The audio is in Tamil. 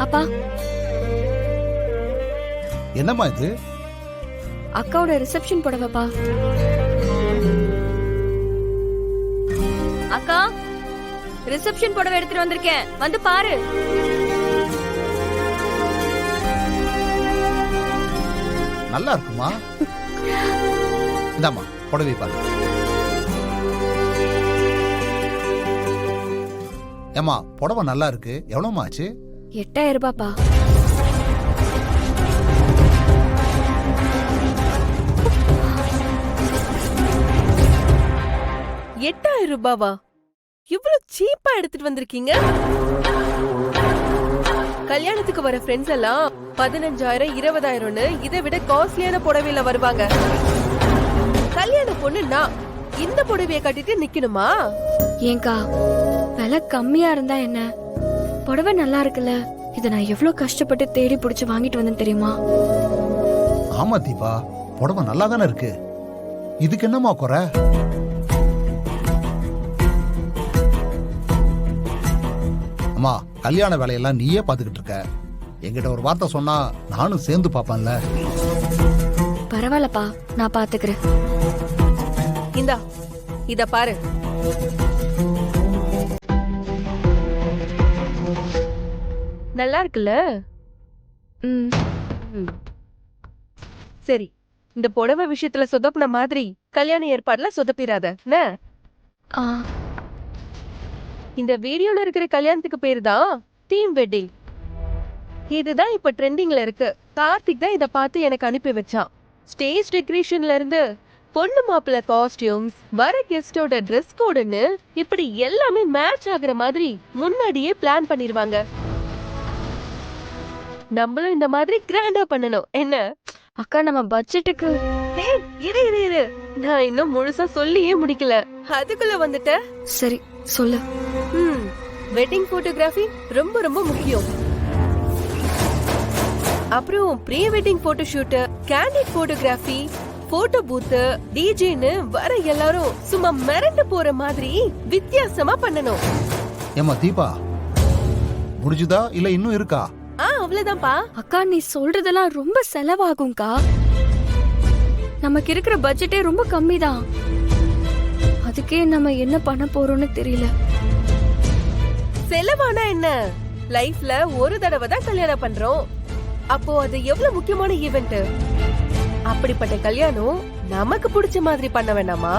அப்பா, என்னம்மா இது? அக்காவோட ரிசப்ஷன் புடவைப்பா. அக்கா, ரிசப்ஷன் புடவை எடுத்துட்டு வந்திருக்கேன், வந்து பாரு. நல்லா இருக்குமா? இந்தாம்மா புடவை பாரு. ஏமா புடவை நல்லா இருக்கு. எவ்வளவுமா ஆச்சு? 8000 ரூபாய்ப்பா. ரூபாவா? இவ்வளவு சீப்பா எடுத்துட்டு வந்திருக்கீங்க? கல்யாணத்துக்கு வர ஃப்ரெண்ட்ஸ் எல்லாம் 15,000 20,000ன்னு இதை விட காஸ்ட்லியான புடவையில வருவாங்க. கல்யாண பொண்ணு நான் இந்த புடவைய கட்டிட்டு நிக்கணுமா? ஏங்கா, விலை கம்மியா இருந்தா என்ன, புடவை நல்லா இருக்குல்ல. இதை நான் எவ்வளவு கஷ்டப்பட்டு தேடி பிடிச்சு வாங்கிட்டு வந்தேன் தெரியுமா? ஆமா தீபா, புடவை நல்லா தானே இருக்கு. இதுக்கு என்னமா குறை? அம்மா, கல்யாண வேலையெல்லாம் நீயே பாத்துக்கிட்டு இருக்க. என்கிட்ட ஒரு வார்த்தை சொன்னா நானும் சேர்ந்து பாப்பேன்ல. பரவாயில்லப்பா, நான் பாத்துக்கிறேன். இந்தா, இத பாரு. நல்லா இருக்குல்ல? சரி, இந்த புடவை விஷயத்துல சொதப்பின மாதிரி கல்யாண ஏற்பாடுல சொதப்பிராத. இந்த வீடியோல இருக்கிற கல்யாணத்துக்கு பேரு தான் டீம் வெட்டிங். இதுதான் இப்ப ட்ரெண்டிங்ல இருக்கு. கார்த்திக் தான் இத பார்த்து எனக்கு அனுப்பி வச்சான். ஸ்டேஜ் டெக்கரேஷன்ல இருந்து பொண்ணு மாப்பிள்ள காஸ்டியூம்ஸ், வர கெஸ்டோட ட்ரெஸ் கோடுன்னு இப்படி எல்லாமே மேட்ச் ஆகுற மாதிரி முன்னாடியே பிளான் பண்ணிருவாங்க. நம்மளும் இந்த மாதிரி கிராண்டா பண்ணணும். என்ன அக்கா, நம்ம பட்ஜெட்டுக்கு இரு, நான் இன்னும் முழுசா சொல்லியே முடிக்கல, அதுக்குள்ள வந்துட்ட. சரி சொல்லு. வெட்டிங் போட்டோகிராஃபி ரொம்ப ரொம்ப முக்கியம். அப்புறம் pre wedding photo shoot, candid photography, photo booth, டிஜேன்னு வர எல்லாரும் சும்மா மிரண்டு போற மாதிரி வித்தியாசமா பண்ணணும். ஏமா தீபா, முடிஞ்சுதா இல்ல இன்னும் இருக்கா? அவ்வளவுதான்ப்பா. அக்கா, நீ சொல்றதெல்லாம் ரொம்ப செலவாகும்க்கா. நமக்கு இருக்கிற பட்ஜெட்டே ரொம்ப கம்மிதான். அதுக்கே நம்ம என்ன பண்ண போறோம்னு தெரியல. செலவானா என்ன? லைஃப்ல ஒரு தடவை தான் கல்யாணம் பண்றோம். அப்போ அது எவ்வளவு முக்கியமான ஈவென்ட். அப்படிப்பட்ட கல்யாணம் நமக்கு பிடிச்ச மாதிரி பண்ண வேண்டாமா?